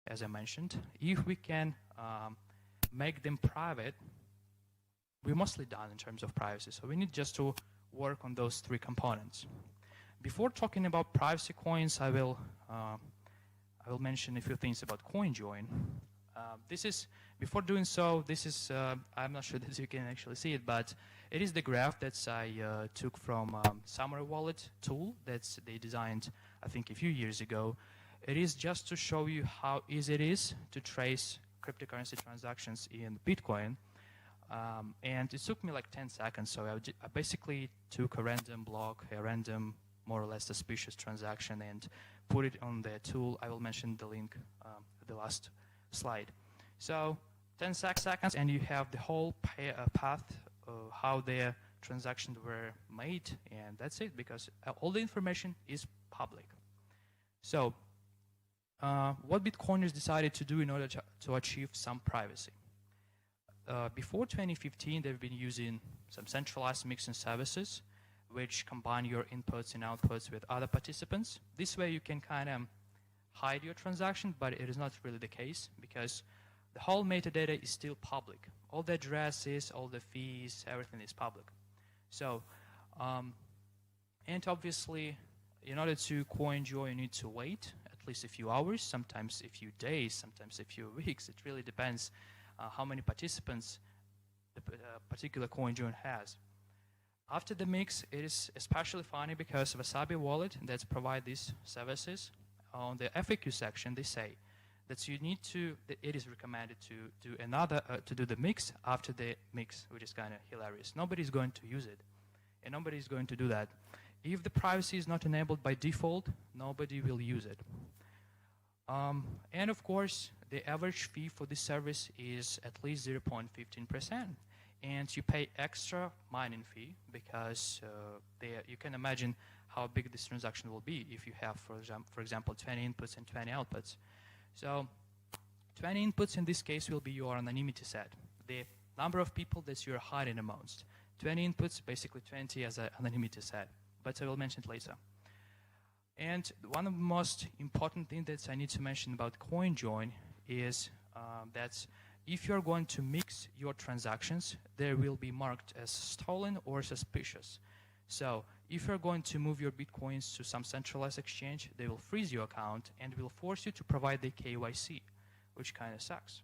as I mentioned. If we can make them private, we're mostly done in terms of privacy. So we need just to work on those three components. Before talking about privacy coins, I will mention a few things about CoinJoin. Before doing so, this is, I'm not sure that you can actually see it, but it is the graph that I took from Summary Wallet tool that they designed, I think, a few years ago. It is just to show you how easy it is to trace cryptocurrency transactions in Bitcoin. And it took me like 10 seconds, so I basically took a random block, a random, more or less suspicious transaction, and put it on the tool. I will mention the link at the last slide. So 10 seconds, and you have the whole path of how the transactions were made, and that's it, because all the information is public. So what Bitcoiners decided to do in order to achieve some privacy. Before 2015, they've been using some centralized mixing services which combine your inputs and outputs with other participants. This way you can kind of hide your transaction, but it is not really the case because the whole metadata is still public. All the addresses, all the fees, everything is public. So, and obviously, in order to CoinJoin, you need to wait at least a few hours, sometimes a few days, sometimes a few weeks. It really depends how many participants the particular CoinJoin has. After the mix, it is especially funny because Wasabi Wallet that provide these services, on the FAQ section, they say that you need to, that it is recommended to do to do the mix after the mix, which is kind of hilarious. Nobody's going to use it, and nobody's going to do that. If the privacy is not enabled by default, nobody will use it. And of course, the average fee for this service is at least 0.15%. And you pay extra mining fee because you can imagine how big this transaction will be if you have, for example, 20 inputs and 20 outputs. So 20 inputs in this case will be your anonymity set, the number of people that you're hiding the most. 20 inputs, basically 20 as an anonymity set, but I will mention it later. And one of the most important things that I need to mention about CoinJoin is that if you're going to mix your transactions, they will be marked as stolen or suspicious. So if you're going to move your Bitcoins to some centralized exchange, they will freeze your account and will force you to provide the KYC, which kind of sucks.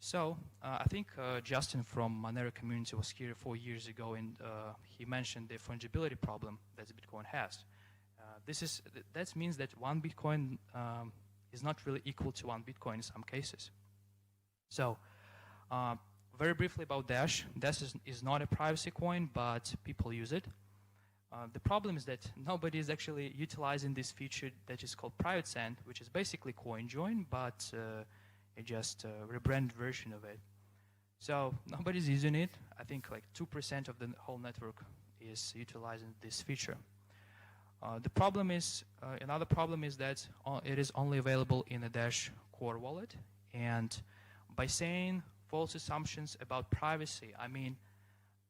So I think Justin from Monero community was here 4 years ago, and he mentioned the fungibility problem that Bitcoin has. That means that one Bitcoin is not really equal to one Bitcoin in some cases. So, very briefly about Dash. Dash is not a privacy coin, but people use it. The problem is that nobody is actually utilizing this feature that is called Private Send, which is basically CoinJoin, but just a rebranded version of it. So nobody's using it. I think like 2% of the whole network is utilizing this feature. The problem is, another problem is that it is only available in a Dash core wallet, and by saying false assumptions about privacy, I mean,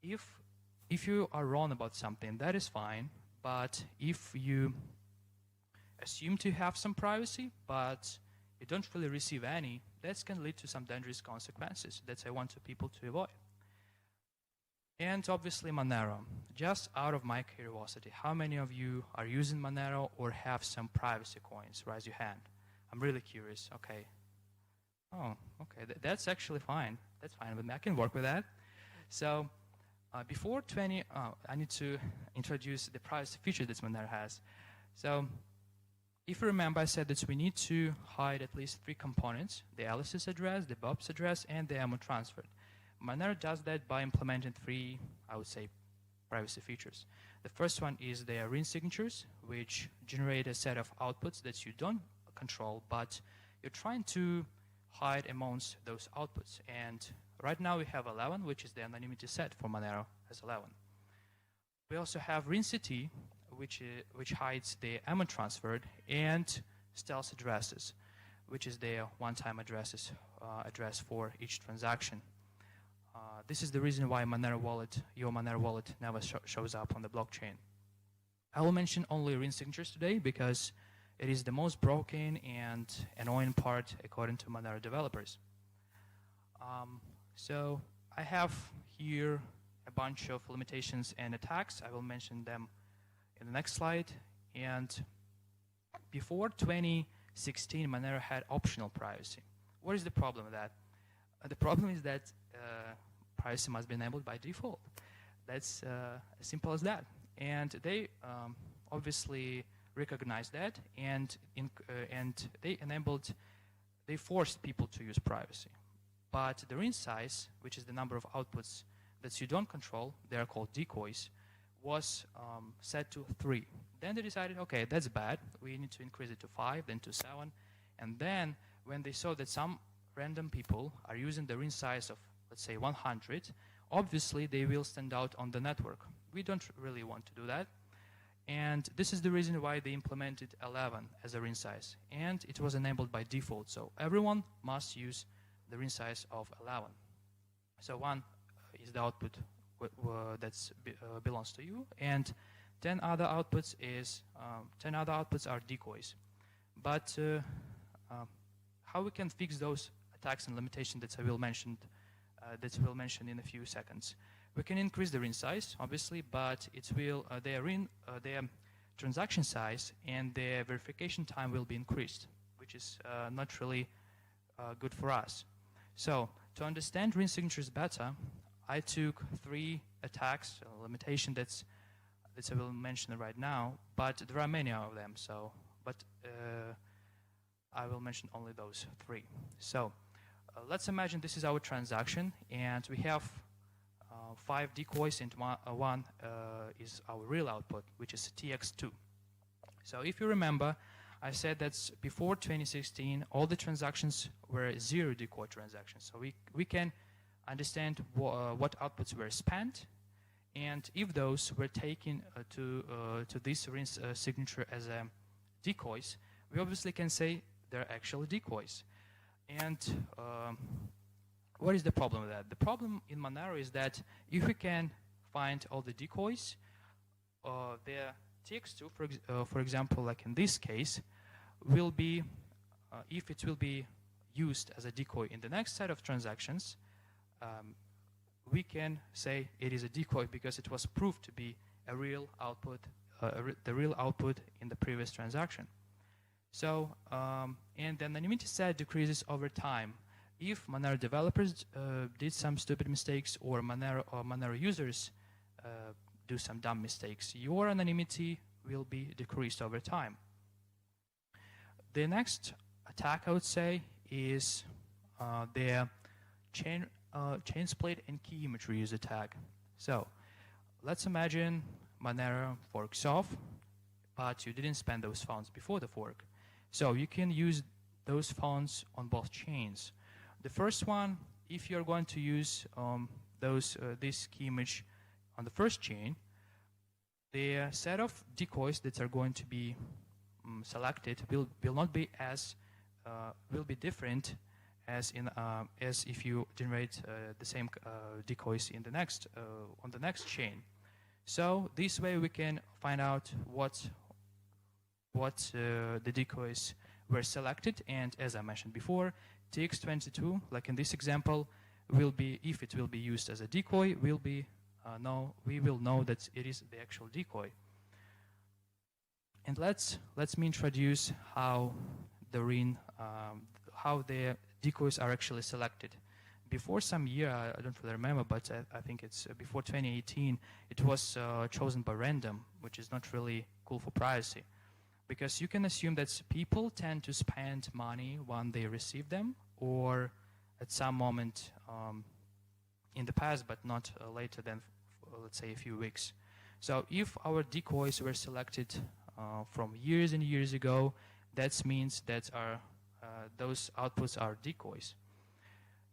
if you are wrong about something, that is fine, but if you assume to have some privacy, but you don't really receive any, that can lead to some dangerous consequences that I want people to avoid. And obviously Monero. Just out of my curiosity, how many of you are using Monero or have some privacy coins? Raise your hand. I'm really curious. Okay. Oh, okay. That's actually fine. That's fine with me. I can work with that. So before I need to introduce the privacy feature that Monero has. So if you remember, I said that we need to hide at least 3 components: the Alice's address, the Bob's address, and the amount transferred. Monero does that by implementing 3, I would say, privacy features. The first one is the ring signatures, which generate a set of outputs that you don't control, but you're trying to hide amongst those outputs. And right now we have 11, which is the anonymity set for Monero as 11. We also have ring CT, which hides the amount transferred, and stealth addresses, which is the one-time address for each transaction. This is the reason why your Monero wallet never shows up on the blockchain. I will mention only ring signatures today because it is the most broken and annoying part according to Monero developers. So I have here a bunch of limitations and attacks. I will mention them in the next slide. And before 2016, Monero had optional privacy. What is the problem with that? The problem is that privacy must be enabled by default. That's as simple as that. And they obviously recognized that, and they forced people to use privacy. But the ring size, which is the number of outputs that you don't control, they are called decoys, was set to 3. Then they decided, okay, that's bad. We need to increase it to 5, then to 7. And then when they saw that some random people are using the ring size of, let's say, 100, obviously they will stand out on the network. We don't really want to do that. And this is the reason why they implemented 11 as a ring size. And it was enabled by default. So everyone must use the ring size of 11. So 1 is the output that belongs to you, and 10 other outputs are decoys. But how we can fix those attacks and limitations that I will mention in a few seconds? We can increase the ring size, obviously, but it will their transaction size and their verification time will be increased, which is not really good for us. So to understand ring signatures better, I took 3 attacks, limitation that I will mention right now, but there are many of them. So, I will mention only those 3. So let's imagine this is our transaction, and we have 5 decoys, and one is our real output, which is TX2. So if you remember, I said that before 2016, all the transactions were zero-decoy transactions. So we can understand what outputs were spent, and if those were taken to this ring signature as decoys, we obviously can say they're actually decoys. And what is the problem with that? The problem in Monero is that if we can find all the decoys, the TX2, for example, like in this case, will be, if it will be used as a decoy in the next set of transactions, we can say it is a decoy because it was proved to be a real output, the real output in the previous transaction. So, and the anonymity set decreases over time. If Monero developers did some stupid mistakes, or Monero users do some dumb mistakes, your anonymity will be decreased over time. The next attack, I would say, is the chain split and key image reuse attack. So let's imagine Monero forks off, but you didn't spend those funds before the fork. So you can use those funds on both chains. The first one, if you're going to use this key image on the first chain, the set of decoys that are going to be selected will not be as will be different as if you generate the same decoys in the next on the next chain. So this way we can find out what the decoys were selected, and as I mentioned before, TX22, like in this example, will be, if it will be used as a decoy, we will know that it is the actual decoy. And let's me introduce how the decoys are actually selected. Before some year, I don't really remember, but I think it's before 2018, it was chosen by random, which is not really cool for privacy. Because you can assume that people tend to spend money when they receive them, or at some moment in the past, but not later than, let's say, a few weeks. So if our decoys were selected from years and years ago, that means that those outputs are decoys.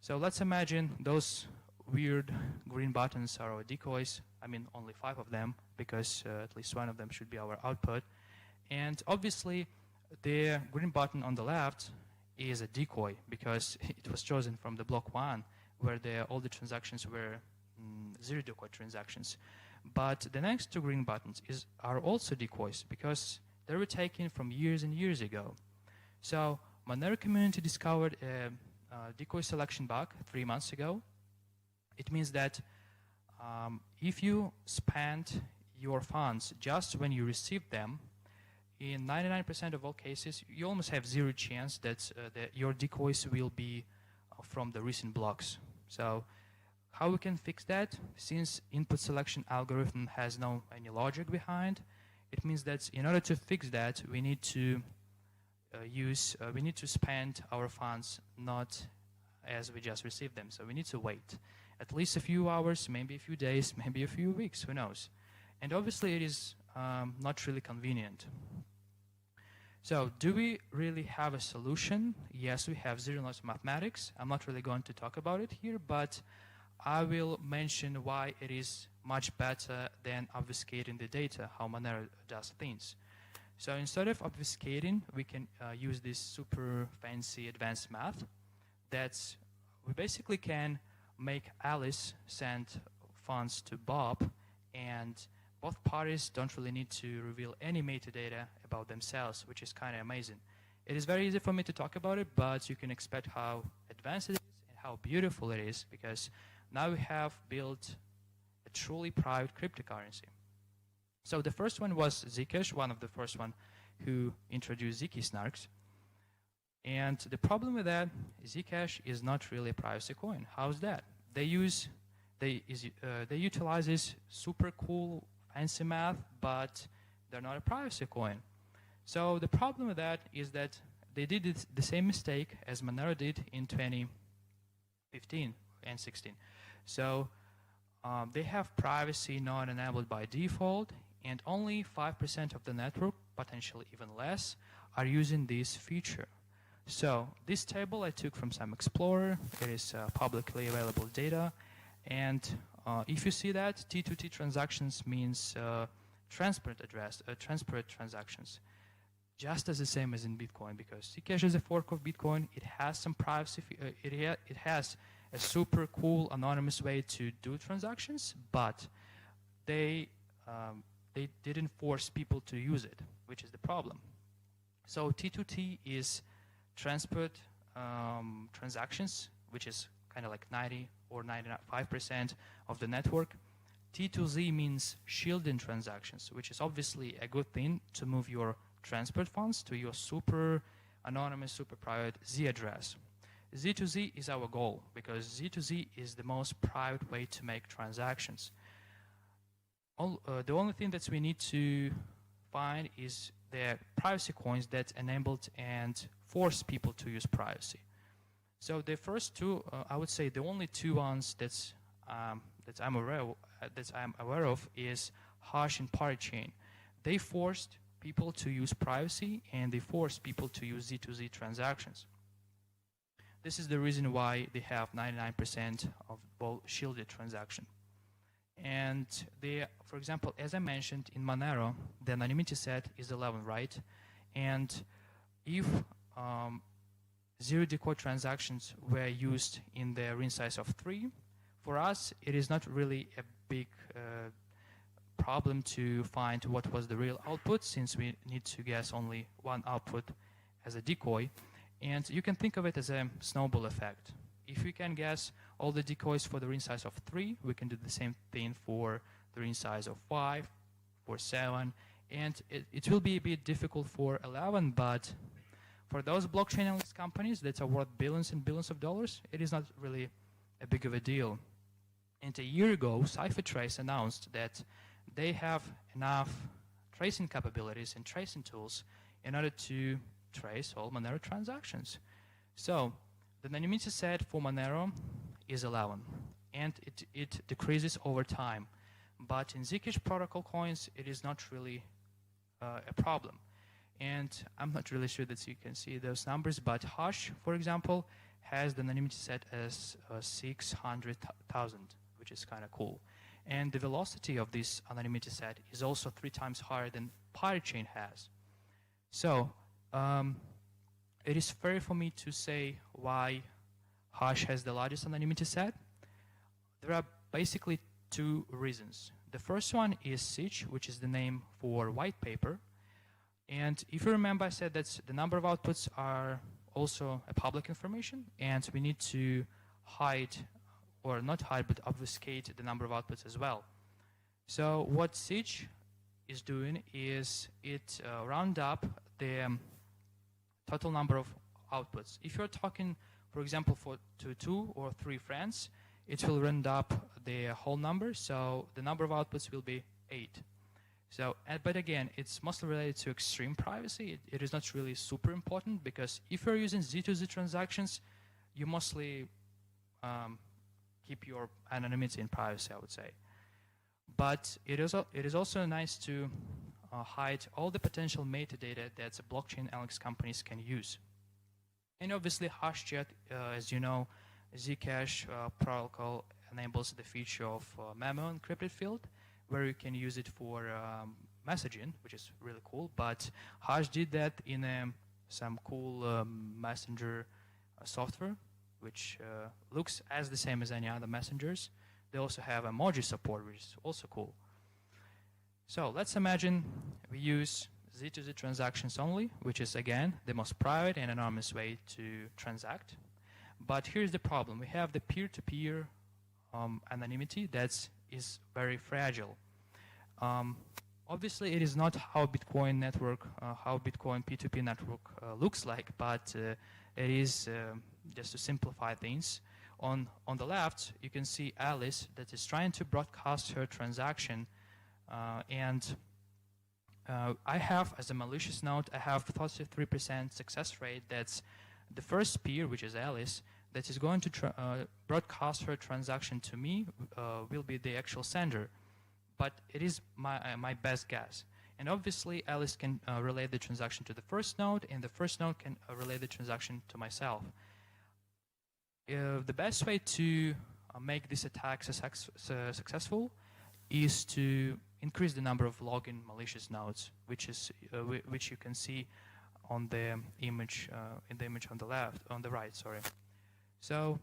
So let's imagine those weird green buttons are our decoys. I mean, only 5 of them, because at least 1 of them should be our output. And obviously, the green button on the left is a decoy because it was chosen from the block 1, where all the transactions were zero-decoy transactions. But the next 2 green buttons are also decoys because they were taken from years and years ago. So Monero community discovered a decoy selection bug 3 months ago. It means that if you spend your funds just when you receive them, in 99% of all cases, you almost have zero chance that your decoys will be from the recent blocks. So how we can fix that? Since input selection algorithm has no any logic behind, it means that in order to fix that, we need to we need to spend our funds not as we just received them. So we need to wait at least a few hours, maybe a few days, maybe a few weeks, who knows. And obviously it is not really convenient. So do we really have a solution? Yes, we have zero-knowledge mathematics. I'm not really going to talk about it here, but I will mention why it is much better than obfuscating the data, how Monero does things. So instead of obfuscating, we can use this super fancy advanced math. That's, we basically can make Alice send funds to Bob, and both parties don't really need to reveal any metadata about themselves, which is kind of amazing. It is very easy for me to talk about it, but you can expect how advanced it is and how beautiful it is, because now we have built a truly private cryptocurrency. So the first one was Zcash, one of the first one who introduced Zk snarks. And the problem with that, Zcash is not really a privacy coin. How's that? They utilize this super cool fancy math, but they're not a privacy coin. So the problem with that is that they did the same mistake as Monero did in 2015 and 16. So they have privacy not enabled by default, and only 5% of the network, potentially even less, are using this feature. So this table I took from some Explorer. It is publicly available data. And if you see that, T2T transactions means transparent transactions. Just as the same as in Bitcoin, because Zcash is a fork of Bitcoin. It has some privacy. It has a super cool anonymous way to do transactions, but they didn't force people to use it, which is the problem. So T2T is transparent transactions, which is kind of like 90 or 95% of the network. T2Z means shielding transactions, which is obviously a good thing to move your transparent funds to your super anonymous, super private Z address. Z2Z is our goal, because Z2Z is the most private way to make transactions. The only thing that we need to find is the privacy coins that enabled and force people to use privacy. So the first two, I would say the only two ones that I'm aware of is Hash and Parachain. They forced people to use privacy, and they forced people to use Z2Z transactions. This is the reason why they have 99% of both shielded transactions. And for example, as I mentioned in Monero, the anonymity set is 11, right? And if zero-decoy transactions were used in the ring size of 3, for us, it is not really a big problem to find what was the real output, since we need to guess only one output as a decoy. And you can think of it as a snowball effect. If we can guess all the decoys for the ring size of 3, we can do the same thing for the ring size of 5, for 7, and it will be a bit difficult for 11, but for those blockchain analyst companies that are worth billions and billions of dollars, it is not really a big of a deal. And a year ago, CipherTrace announced that they have enough tracing capabilities and tracing tools in order to trace all Monero transactions. So the anonymity set for Monero is 11, and it decreases over time. But in Zcash protocol coins, it is not really a problem. And I'm not really sure that you can see those numbers, but Hash, for example, has the anonymity set as 600,000, which is kind of cool. And the velocity of this anonymity set is also 3 times higher than Parachain has. So it is fair for me to say why Hash has the largest anonymity set. There are basically 2 reasons. The first one is SIG, which is the name for white paper. And if you remember, I said that the number of outputs are also a public information, and we need to hide, or not hide, but obfuscate the number of outputs as well. So what Zcash is doing is it round up the total number of outputs. If you're talking, for example, to 2 or 3 friends, it will round up the whole number, so the number of outputs will be 8. So, but again, it's mostly related to extreme privacy. It is not really super important, because if you're using Z2Z transactions, you mostly keep your anonymity and privacy, I would say. But it is also nice to hide all the potential metadata that the blockchain analytics companies can use. And obviously, HashChat, as you know, Zcash protocol enables the feature of memo encrypted field, where you can use it for messaging, which is really cool. But Hash did that in some cool messenger software, which looks as the same as any other messengers. They also have emoji support, which is also cool. So let's imagine we use Z2Z transactions only, which is, again, the most private and anonymous way to transact. But here's the problem. We have the peer-to-peer anonymity that is very fragile. Obviously, it is not how Bitcoin network, how Bitcoin P2P network looks like, but it is, just to simplify things, on the left, you can see Alice that is trying to broadcast her transaction, and I have, as a malicious node, I have 33% success rate. That's the first peer, which is Alice, that is going to broadcast her transaction to me, will be the actual sender. But it is my best guess. And obviously, Alice can relay the transaction to the first node, and the first node can relay the transaction to myself. The best way to make this attack successful is to increase the number of login malicious nodes, which you can see on the image, in the image on the right, sorry. So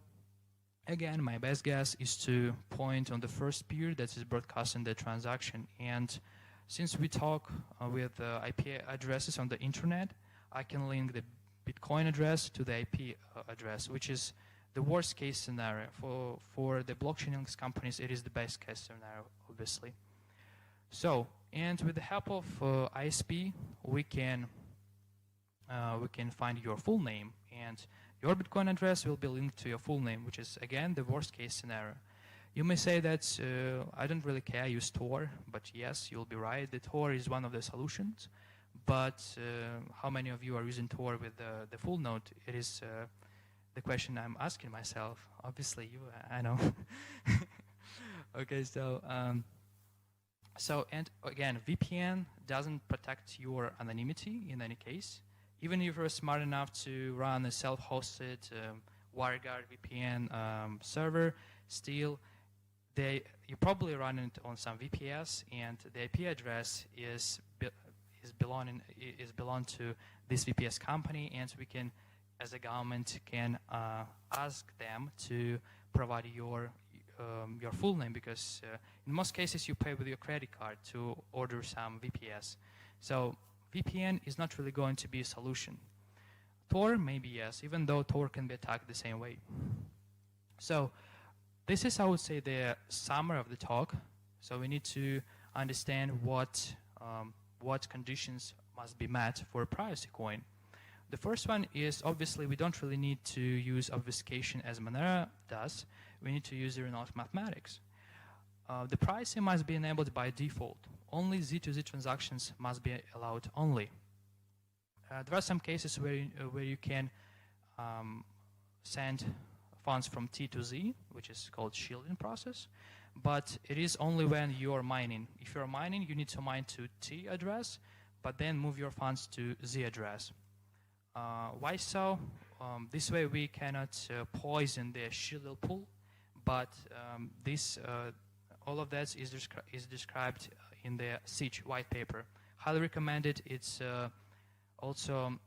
again, my best guess is to point on the first peer that is broadcasting the transaction. And since we talk with IP addresses on the internet, I can link the Bitcoin address to the IP address, which is the worst case scenario. For the blockchain analytics companies, it is the best case scenario, obviously. So, and with the help of ISP, we can find your full name, and your Bitcoin address will be linked to your full name, which is, again, the worst case scenario. You may say that I don't really care, I use Tor, but yes, you'll be right. The Tor is one of the solutions, but how many of you are using Tor with the full node? It is the question I'm asking myself. Obviously, you, I know. Okay, so and again, VPN doesn't protect your anonymity in any case. Even if you're smart enough to run a self-hosted WireGuard VPN server, still, you probably run it on some VPS, and the IP address is belong to this VPS company, and we can, as a government, can ask them to provide your full name, because in most cases you pay with your credit card to order some VPS. So VPN is not really going to be a solution. Tor, maybe yes, even though Tor can be attacked the same way. So this is, I would say, the summary of the talk. So we need to understand what conditions must be met for a privacy coin. The first one is, obviously, we don't really need to use obfuscation as Monero does. We need to use zero-knowledge mathematics. The pricing must be enabled by default. Only Z2Z transactions must be allowed only. There are some cases where you can send funds from T to Z, which is called shielding process, but it is only when you're mining. If you're mining, you need to mine to T address, but then move your funds to Z address. Why so? This way we cannot poison the shielded pool, but all of that is described in the Zcash white paper. Highly recommended. It also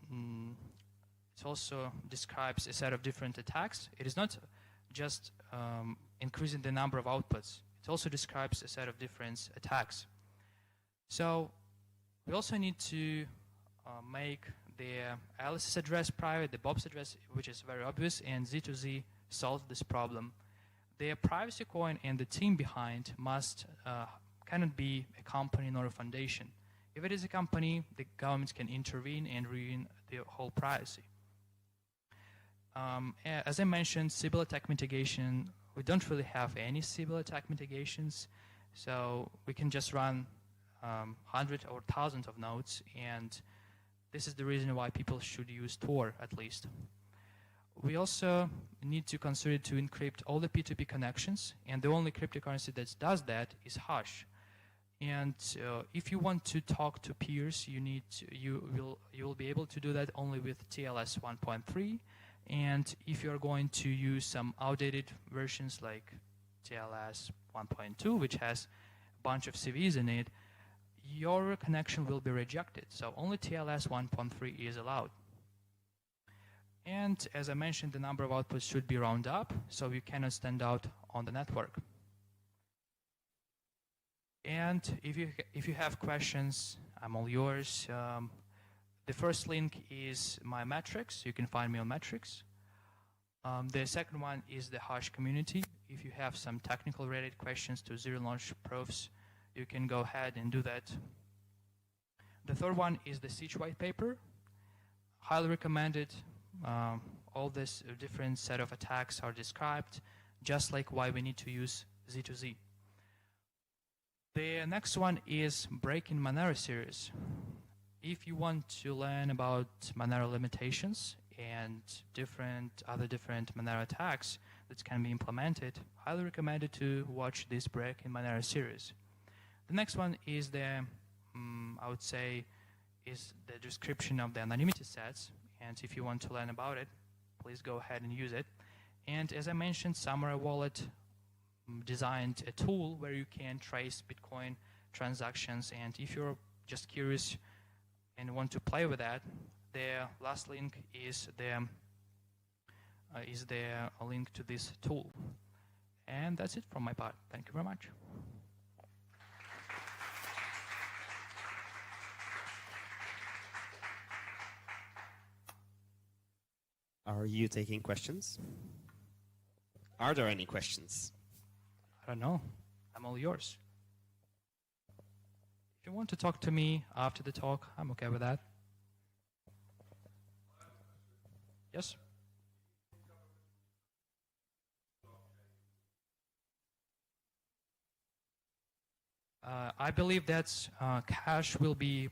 describes a set of different attacks. It is not just increasing the number of outputs. It also describes a set of different attacks. So we also need to make the Alice's address private, the Bob's address, which is very obvious, and Z2Z solved this problem. The privacy coin and the team behind cannot be a company nor a foundation. If it is a company, the government can intervene and ruin the whole privacy. As I mentioned, Sybil attack mitigation, we don't really have any Sybil attack mitigations, so we can just run hundreds or thousands of nodes, and this is the reason why people should use Tor at least. We also need to consider to encrypt all the P2P connections, and the only cryptocurrency that does that is hash. And if you want to talk to peers, you will be able to do that only with TLS 1.3. And if you are going to use some outdated versions like TLS 1.2, which has a bunch of CVs in it, your connection will be rejected. So only TLS 1.3 is allowed. And as I mentioned, the number of outputs should be round up, so you cannot stand out on the network. And if you have questions, I'm all yours. The first link is my metrics. You can find me on metrics. The second one is the hash community. If you have some technical related questions to zero launch proofs, you can go ahead and do that. The third one is the Siege white paper. Highly recommended. All this different set of attacks are described, just like why we need to use Z2Z. The next one is Breaking Monero series. If you want to learn about Monero limitations and other different Monero attacks that can be implemented, highly recommended to watch this Breaking Monero series. The next one is I would say, is the description of the anonymity sets. And if you want to learn about it, please go ahead and use it. And as I mentioned, Samurai Wallet designed a tool where you can trace Bitcoin transactions. And if you're just curious and want to play with that, the last link is the link to this tool. And that's it from my part. Thank you very much. Are you taking questions? Are there any questions? I don't know. I'm all yours. If you want to talk to me after the talk, I'm okay with that. Yes? I believe that cash will be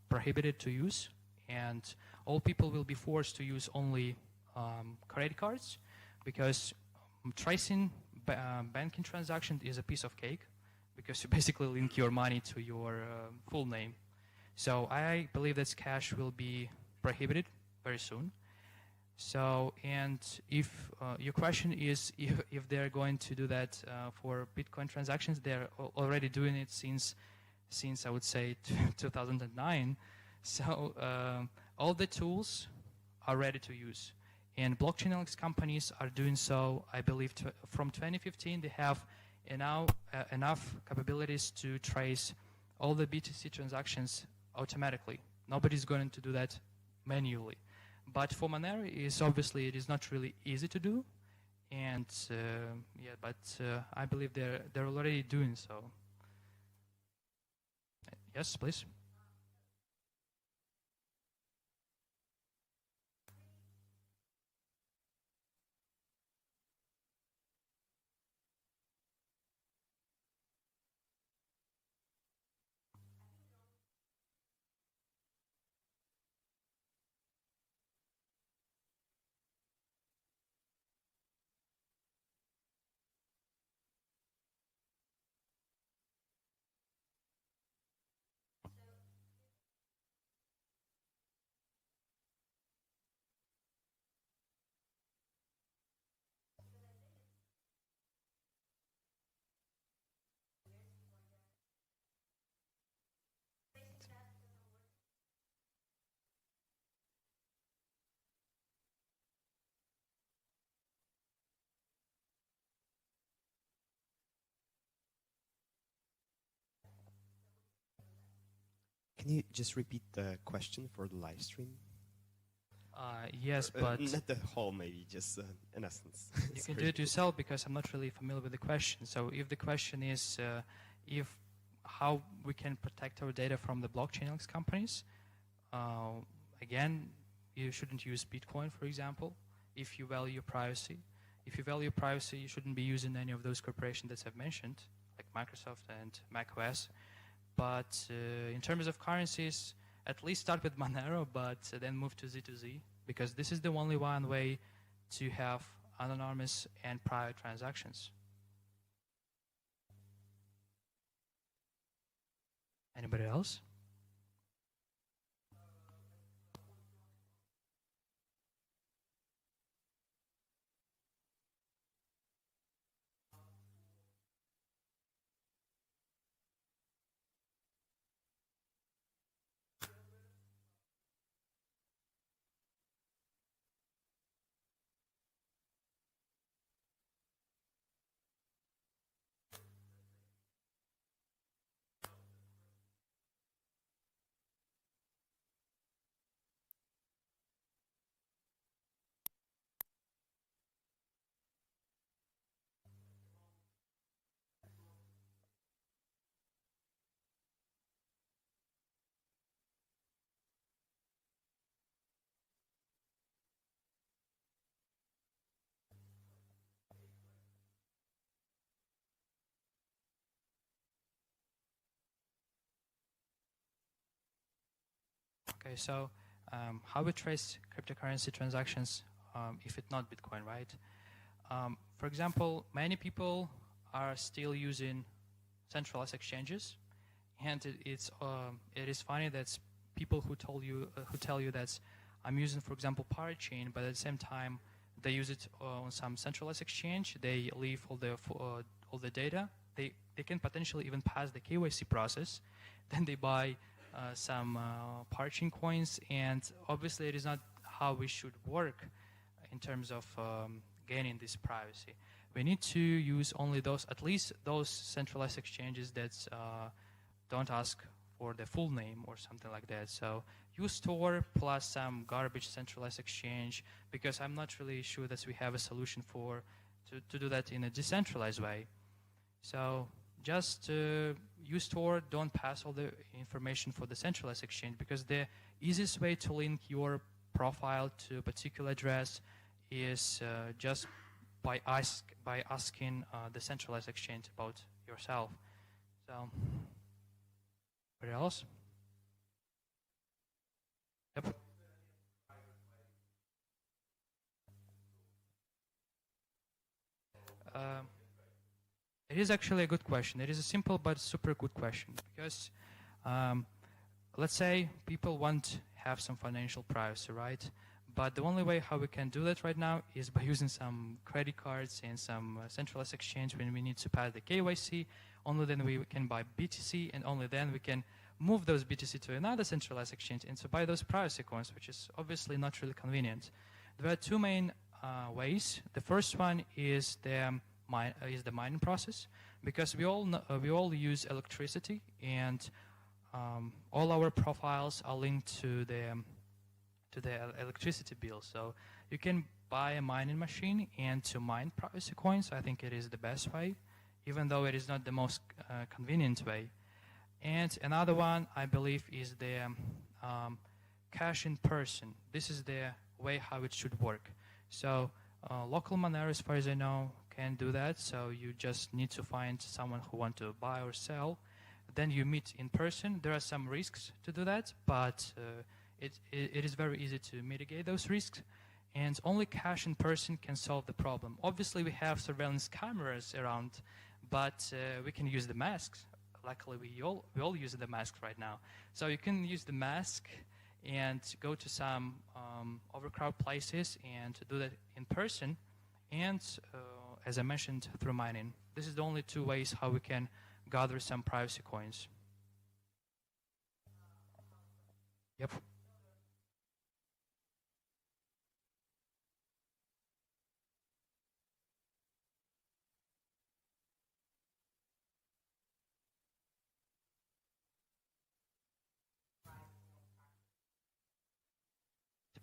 prohibited to use, and all people will be forced to use only credit cards, because tracing banking transaction is a piece of cake, because you basically link your money to your full name. So I believe that cash will be prohibited very soon. So, and if your question is if they're going to do that for Bitcoin transactions, they're already doing it since I would say 2009. So all the tools are ready to use. And blockchain analytics companies are doing so. I believe from 2015, they have enough capabilities to trace all the BTC transactions automatically. Nobody's going to do that manually. But for Monero, it is not really easy to do. And I believe they're already doing so. Yes, please. Can you just repeat the question for the live stream? Yes, but not the whole, maybe just in essence. you can do it yourself because I'm not really familiar with the question. So if the question is how we can protect our data from the blockchain companies, again, you shouldn't use Bitcoin, for example, if you value privacy. If you value privacy, you shouldn't be using any of those corporations that I've mentioned, like Microsoft and macOS. But in terms of currencies, at least start with Monero, but then move to Z2Z, because this is the only one way to have anonymous and private transactions. Anybody else? Okay, so how we trace cryptocurrency transactions if it's not Bitcoin, right? For example, many people are still using centralized exchanges, and it is funny that people who tell you that I'm using, for example, Pirate Chain, but at the same time they use it on some centralized exchange. They leave all the data. They can potentially even pass the KYC process. Then they buy some Pirate Chain coins, and obviously it is not how we should work in terms of gaining this privacy. We need to use only at least those centralized exchanges that don't ask for the full name or something like that. So use Store plus some garbage centralized exchange, because I'm not really sure that we have a solution to do that in a decentralized way. So just use Store, don't pass all the information for the centralized exchange, because the easiest way to link your profile to a particular address is just by asking the centralized exchange about yourself. So, what else? Yep. It is actually a good question. It is a simple but super good question, because let's say people want to have some financial privacy, right? But the only way how we can do that right now is by using some credit cards and some centralized exchange when we need to pass the KYC. Only then we can buy BTC, and only then we can move those BTC to another centralized exchange and to buy those privacy coins, which is obviously not really convenient. There are two main ways. The first one is the mining process, because we all use electricity, and all our profiles are linked to the electricity bill. So you can buy a mining machine and to mine privacy coins. I think it is the best way, even though it is not the most convenient way. And another one, I believe, is the cash in person. This is the way how it should work. So local Monero, as far as I know, can do that. So you just need to find someone who wants to buy or sell. Then you meet in person. There are some risks to do that, but it is very easy to mitigate those risks. And only cash in person can solve the problem. Obviously, we have surveillance cameras around, but we can use the masks. Luckily, we all use the mask right now. So you can use the mask and go to some overcrowded places and do that in person. And as I mentioned, through mining. This is the only two ways how we can gather some privacy coins. Yep.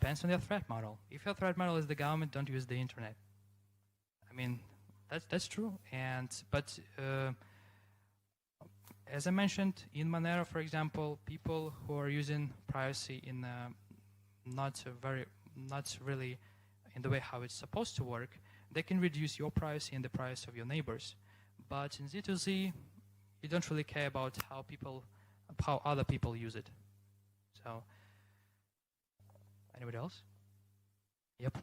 depends on your threat model. If your threat model is the government, don't use the internet. I mean, that's true. But as I mentioned, in Monero, for example, people who are using privacy in not really in the way how it's supposed to work, they can reduce your privacy and the privacy of your neighbors. But in Z2Z, you don't really care about how other people use it. So, anybody else? Yep.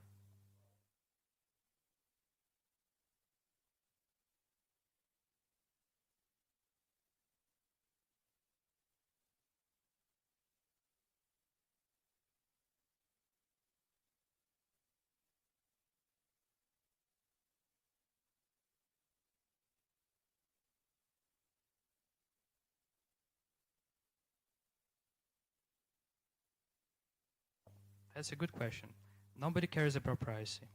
That's a good question. Nobody cares about privacy.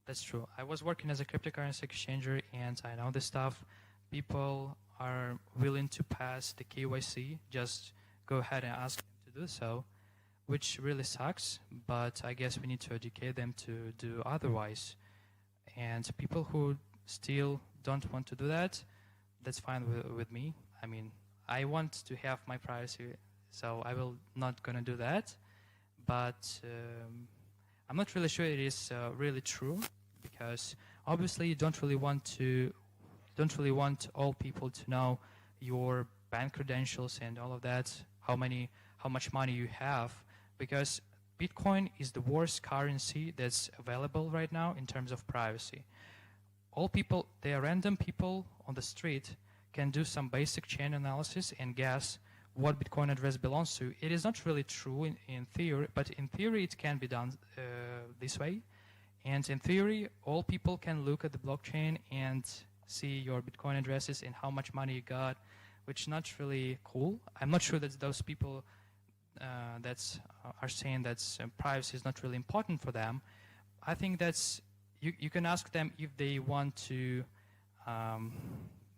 That's true. I was working as a cryptocurrency exchanger, and I know this stuff. People are willing to pass the KYC. Just go ahead and ask them to do so, which really sucks. But I guess we need to educate them to do otherwise. And people who still don't want to do that, that's fine with me. I mean, I want to have my privacy, so I will not gonna do that. But I'm not really sure it is really true, because obviously you don't really want all people to know your bank credentials and all of that, how much money you have, because Bitcoin is the worst currency that's available right now in terms of privacy. All people, they are random people on the street, can do some basic chain analysis and guess what Bitcoin address belongs to. It is not really true in theory, but in theory it can be done this way. And in theory, all people can look at the blockchain and see your Bitcoin addresses and how much money you got, which is not really cool. I'm not sure that those people are saying that privacy is not really important for them. I think that's, you can ask them if they want to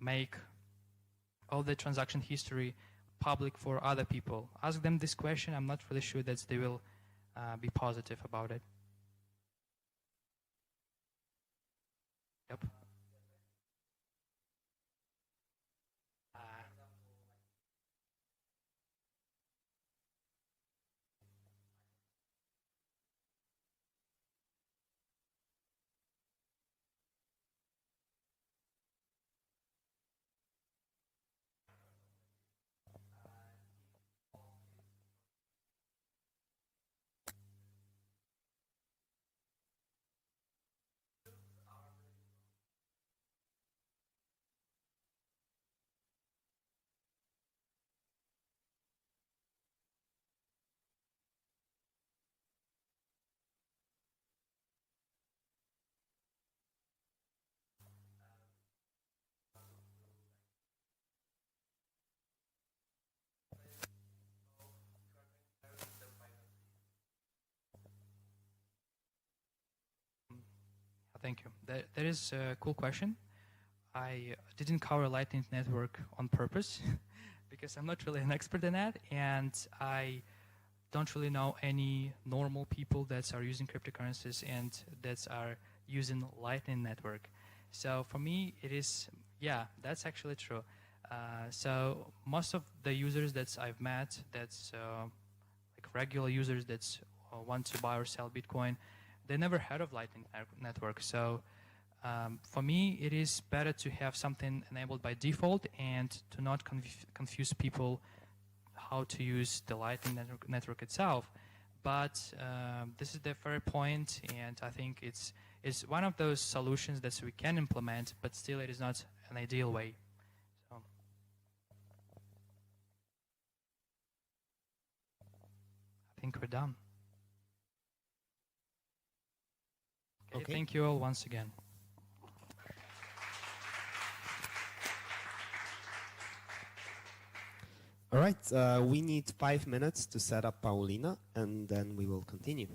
make all the transaction history public for other people. Ask them this question. I'm not really sure that they will be positive about it. Yep. Thank you. That is a cool question. I didn't cover Lightning Network on purpose because I'm not really an expert in that, and I don't really know any normal people that are using cryptocurrencies and that are using Lightning Network. So for me, it is, yeah, that's actually true. So most of the users that I've met, that's like regular users that want to buy or sell Bitcoin, they never heard of Lightning Network. So for me, it is better to have something enabled by default and to not confuse people how to use the Lightning network itself. But this is the fair point, and I think it's one of those solutions that we can implement, but still it is not an ideal way. So I think we're done. Okay. Thank you all once again. All right, we need 5 minutes to set up Paulina, and then we will continue.